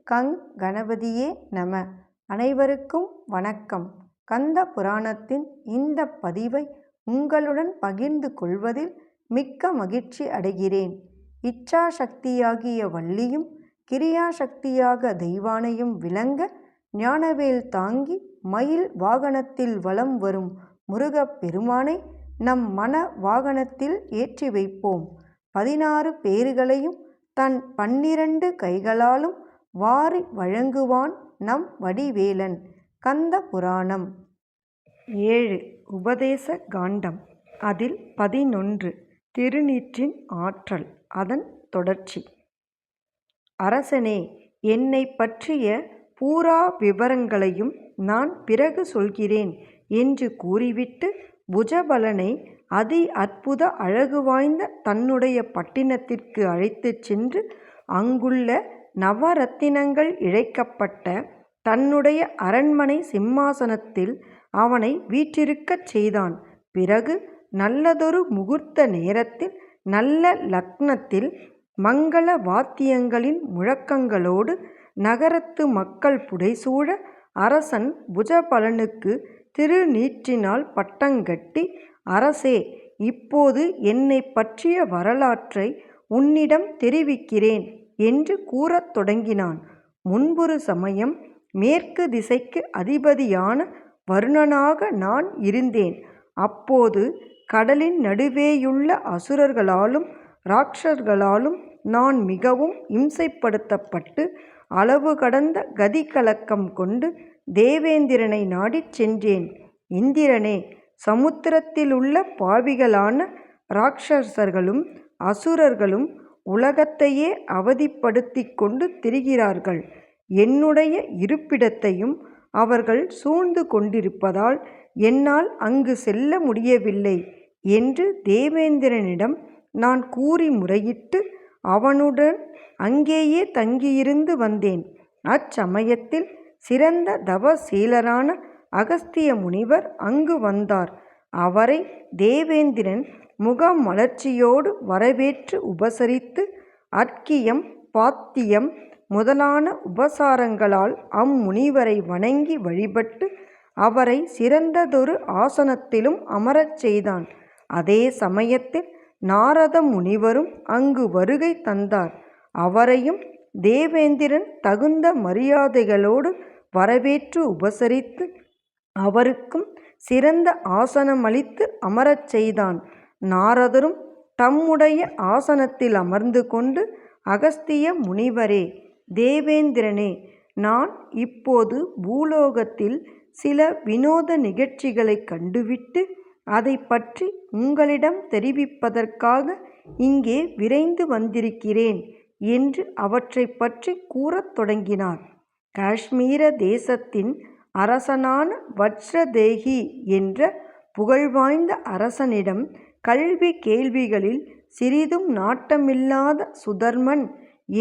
கங் கணபதியே நம. அனைவருக்கும் வணக்கம். கந்த புராணத்தின் இந்த பதிவை உங்களுடன் பகிர்ந்து கொள்வதில் மிக்க மகிழ்ச்சி அடைகிறேன். இச்சா சக்தியாகிய வள்ளியும் கிரியா சக்தியாக தெய்வானையும் விளங்க ஞானவேல் தாங்கி மயில் வாகனத்தில் வலம் வரும் முருகப் பெருமானை நம் மன வாகனத்தில் ஏற்றி வைப்போம். 16 பேறுகளையும் தன் 12 கைகளாலும் வாரி வழங்குவான் நம் வடிவேலன். கந்த புராணம் 7 உபதேச காண்டம். அதில் 11 திருநீற்றின் ஆற்றல். அதன் தொடர்ச்சி. அரசனே, என்னை பற்றிய பூரா விவரங்களையும் நான் பிறகு சொல்கிறேன் என்று கூறிவிட்டு புஜபலனை அதி அற்புத அழகு வாய்ந்த தன்னுடைய பட்டினத்திற்கு அழைத்துச் சென்று அங்குள்ள நவரத்தினங்கள் இழைக்கப்பட்ட தன்னுடைய அரண்மனை சிம்மாசனத்தில் அவனை வீற்றிருக்கச் செய்தான். பிறகு நல்லதொரு முகூர்த்த நேரத்தில் நல்ல லக்னத்தில் மங்கள வாத்தியங்களின் முழக்கங்களோடு நகரத்து மக்கள் புடைசூழ அரசன் புஜபலனுக்கு திருநீற்றினால் பட்டங்கட்டி, அரசே, இப்போது என்னை பற்றிய வரலாற்றை உன்னிடம் தெரிவிக்கிறேன் என்று கூறத் தொடங்கினான். முன்பொரு சமயம் மேற்கு திசைக்கு அதிபதியான வருணனாக நான் இருந்தேன். அப்போது கடலின் நடுவேயுள்ள அசுரர்களாலும் ராட்சர்களாலும் நான் மிகவும் இம்சைப்படுத்தப்பட்டு அளவு கடந்த கதி கலக்கம் கொண்டு தேவேந்திரனை நாடிச் சென்றேன். இந்திரனே, சமுத்திரத்திலுள்ள பாவிகளான ராட்சசர்களும் அசுரர்களும் உலகத்தையே அவதிப்படுத்தி கொண்டு திரிகிறார்கள். என்னுடைய இருப்பிடத்தையும் அவர்கள் சூழ்ந்து கொண்டிருப்பதால் என்னால் அங்கு செல்ல முடியவில்லை என்று தேவேந்திரனிடம் நான் கூறி முறையிட்டு அவனுடன் அங்கேயே தங்கியிருந்து வந்தேன். அச்சமயத்தில் சிறந்த தவசீலரான அகஸ்திய முனிவர் அங்கு வந்தார். அவரை தேவேந்திரன் முகமலர்ச்சியோடு வரவேற்று உபசரித்து அர்க்கியம் பாத்தியம் முதலான உபசாரங்களால் அம்முனிவரை வணங்கி வழிபட்டு அவரை சிறந்ததொரு ஆசனத்திலும் அமரச் செய்தான். அதே சமயத்தில் நாரத முனிவரும் அங்கு வருகை தந்தார். அவரையும் தேவேந்திரன் தகுந்த மரியாதைகளோடு வரவேற்று உபசரித்து அவருக்கும் சிறந்த ஆசனமளித்து அமரச் செய்தான். நாரதரும் தம்முடைய ஆசனத்தில் அமர்ந்து கொண்டு, அகஸ்திய முனிவரே, தேவேந்திரனே, நான் இப்போது பூலோகத்தில் சில வினோத நிகழ்ச்சிகளை கண்டுவிட்டு அதை பற்றி உங்களிடம் தெரிவிப்பதற்காக இங்கே விரைந்து வந்திருக்கிறேன் என்று அவற்றை பற்றி கூறத் தொடங்கினார். காஷ்மீர தேசத்தின் அரசனான வஜ்ரதேகி என்ற புகழ்வாய்ந்த அரசனிடம் கல்வி கேள்விகளில் சிறிதும் நாட்டமில்லாத சுதர்மன்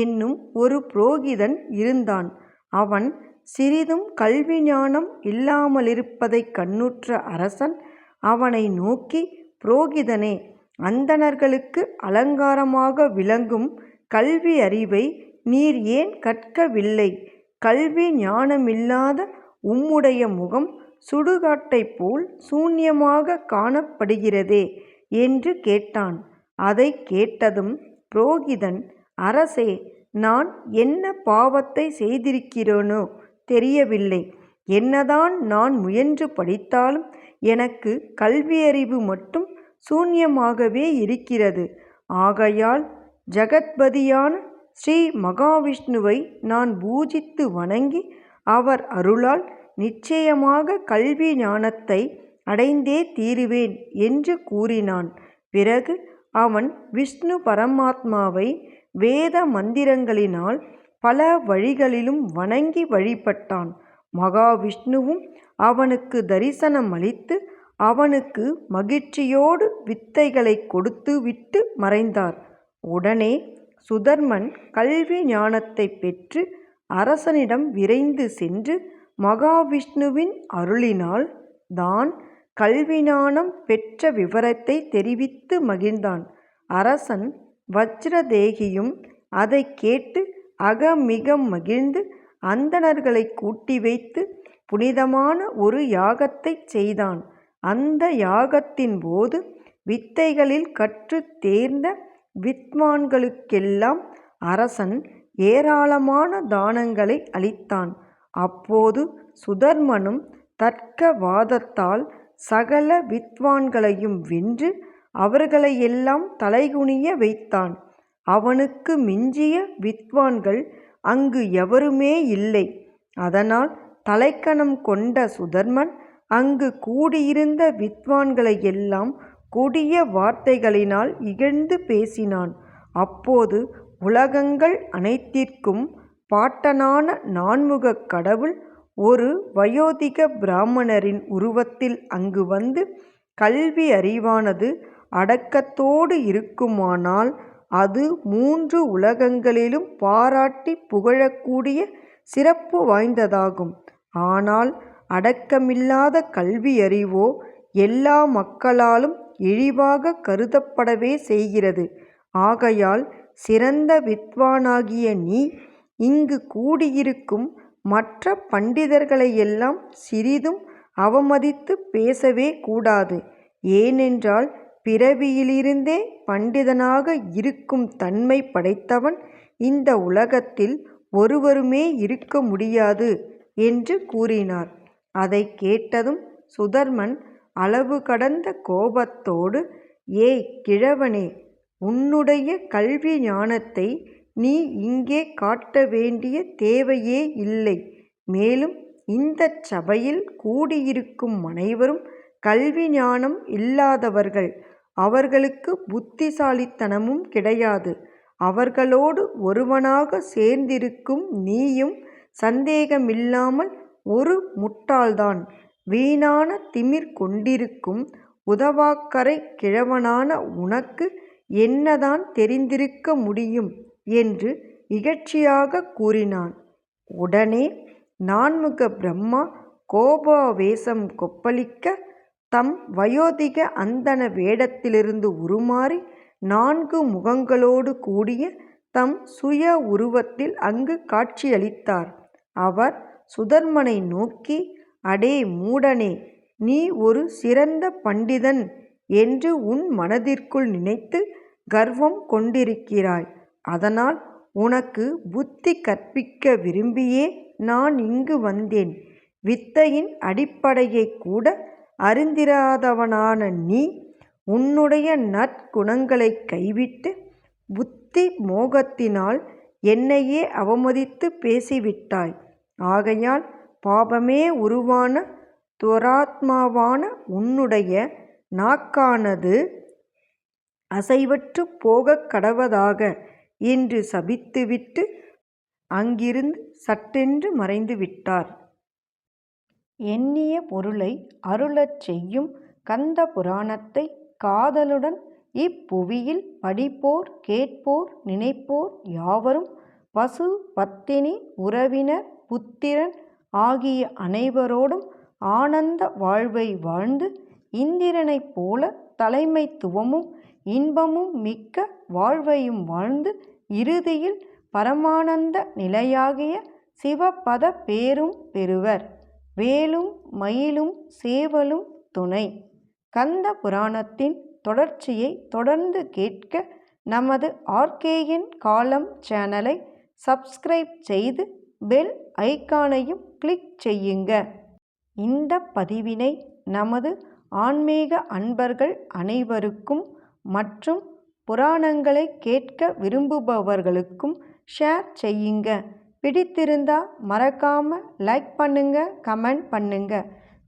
என்னும் ஒரு புரோகிதன் இருந்தான். அவன் சிறிதும் கல்வி ஞானம் இல்லாமலிருப்பதைக் கண்ணுற்ற அரசன் அவனை நோக்கி, புரோகிதனே, அந்தணர்களுக்கு அலங்காரமாக விளங்கும் கல்வி அறிவை நீர் ஏன் கற்கவில்லை? கல்வி ஞானமில்லாத உம்முடைய முகம் சுடுகாட்டைப் போல் சூன்யமாக காணப்படுகிறதே என்று கேட்டான். அதை கேட்டதும் புரோகிதன், அரசே, நான் என்ன பாவத்தை செய்திருக்கிறேனோ தெரியவில்லை. என்னதான் நான் முயன்று படித்தாலும் எனக்கு கல்வியறிவு மட்டும் சூன்யமாகவே இருக்கிறது. ஆகையால் ஜகத்பதியான ஸ்ரீ மகாவிஷ்ணுவை நான் பூஜித்து வணங்கி அவர் அருளால் நிச்சயமாக கல்வி ஞானத்தை அடைந்தே தீருவேன் என்று கூறினான். பிறகு அவன் விஷ்ணு பரமாத்மாவை வேத மந்திரங்களினால் பல வழிகளிலும் வணங்கி வழிபட்டான். மகாவிஷ்ணுவும் அவனுக்கு தரிசனம் அளித்து அவனுக்கு மகிழ்ச்சியோடு வித்தைகளை கொடுத்து விட்டு மறைந்தார். உடனே சுதர்மன் கல்வி ஞானத்தை பெற்று அரசனிடம் விரைந்து சென்று மகாவிஷ்ணுவின் அருளினால் தான் கல்வி ஞானம் பெற்ற விவரத்தை தெரிவித்து மகிழ்ந்தான். அரசன் வஜ்ரதேகியும் அதை கேட்டு அகமிகம் மகிழ்ந்து அந்தணர்களை கூட்டி வைத்து புனிதமான ஒரு யாகத்தைச் செய்தான். அந்த யாகத்தின் போது வித்தைகளில் கற்றுத் தேர்ந்த வித்வான்களுக்கெல்லாம் அரசன் ஏராளமான தானங்களை அளித்தான். அப்போது சுதர்மனும் தர்க்க வாதத்தால் சகல வித்வான்களையும் வென்று அவர்களையெல்லாம் தலைகுனிய வைத்தான். அவனுக்கு மிஞ்சிய வித்வான்கள் அங்கு எவருமே இல்லை. அதனால் தலைக்கணம் கொண்ட சுதர்மன் அங்கு கூடியிருந்த வித்வான்களையெல்லாம் கொடிய வார்த்தைகளினால் இகழ்ந்து பேசினான். அப்போது உலகங்கள் அனைத்திற்கும் பாட்டனான நான்முகக் கடவுள் ஒரு வயோதிக பிராமணரின் உருவத்தில் அங்கு வந்து, கல்வி அறிவானது அடக்கத்தோடு இருக்குமானால் அது 3 உலகங்களிலும் பாராட்டி புகழக்கூடிய சிறப்பு வாய்ந்ததாகும். ஆனால் அடக்கமில்லாத கல்வியறிவோ எல்லா மக்களாலும் இழிவாக கருதப்படவே செய்கிறது. ஆகையால் சிறந்த வித்வானாகிய நீ இங்கு கூடியிருக்கும் மற்ற பண்டிதர்களையெல்லாம் சிறிதும் அவமதித்து பேசவே கூடாது. ஏனென்றால் பிறவியிலிருந்தே பண்டிதனாக இருக்கும் தன்மை படைத்தவன் இந்த உலகத்தில் ஒருவருமே இருக்க முடியாது என்று கூறினார். அதை கேட்டதும் சுதர்மன் அளவு கடந்த கோபத்தோடு, ஏய் கிழவனே, உன்னுடைய கல்வி ஞானத்தை நீ இங்கே காட்ட வேண்டிய தேவையே இல்லை. மேலும் இந்த சபையில் கூடியிருக்கும் அனைவரும் கல்வி ஞானம் இல்லாதவர்கள். அவர்களுக்கு புத்திசாலித்தனமும் கிடையாது. அவர்களோடு ஒருவனாக சேர்ந்திருக்கும் நீயும் சந்தேகமில்லாமல் ஒரு முட்டாள்தான். வீணான திமிர் கொண்டிருக்கும் உதவாக்கரை கிழவனான உனக்கு என்னதான் தெரிந்திருக்க முடியும் என்று இகழ்ச்சியாக கூறினான். உடனே நான்முக பிரம்மா கோபாவேசம் கொப்பளிக்க தம் வயோதிக அந்தண வேடத்திலிருந்து உருமாறி 4 முகங்களோடு கூடிய தம் சுய உருவத்தில் அங்கு காட்சியளித்தார். அவர் சுதர்மனை நோக்கி, அடே மூடனே, நீ ஒரு சிறந்த பண்டிதன் என்று உன் மனதிற்குள் நினைத்து கர்வம் கொண்டிருக்கிறாய். அதனால் உனக்கு புத்தி கற்பிக்க விரும்பியே நான் இங்கு வந்தேன். வித்தையின் அடிப்படையை கூட அறிந்திராதவனான நீ உன்னுடைய நற்குணங்களை கைவிட்டு புத்தி மோகத்தினால் என்னையே அவமதித்து பேசிவிட்டாய். ஆகையால் பாபமே உருவான துராத்மாவான உன்னுடைய நாக்கானது அசைவற்று போகக் கடவதாக என்று சபித்துவிட்டு அங்கிருந்து சட்டென்று மறைந்து விட்டார். எண்ணிய பொருளை அருளச் செய்யும் கந்த புராணத்தை காதலுடன் இப்புவியில் படிப்போர், கேட்போர், நினைப்போர் யாவரும் பசு, பத்தினி, உறவினர், புத்திரன் ஆகிய அனைவரோடும் ஆனந்த வாழ்வை வாழ்ந்து இந்திரனைப் போல தலைமைத்துவமும் இன்பமும் மிக்க வாழ்வையும் வாழ்ந்து இறுதியில் பரமானந்த நிலையாகிய சிவபத பேரும் பெறுவர். வேலும் மயிலும் சேவலும் துணை. கந்த புராணத்தின் தொடர்ச்சியை தொடர்ந்து கேட்க நமது ஆர்கேஎன் காலம் சேனலை சப்ஸ்கிரைப் செய்து பெல் ஐகானையும் கிளிக் செய்யுங்க. இந்த பதிவினை நமது ஆன்மீக அன்பர்கள் அனைவருக்கும் மற்றும் புராணங்களை கேட்க விரும்புபவர்களுக்கும் ஷேர் செய்யுங்க. பிடித்திருந்தா மறக்காம லைக் பண்ணுங்க, கமெண்ட் பண்ணுங்க.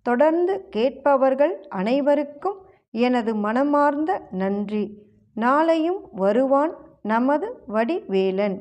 தொடர்ந்து கேட்பவர்கள் அனைவருக்கும் எனது மனமார்ந்த நன்றி. நாளையும் வருவான் நமது வடிவேலன்.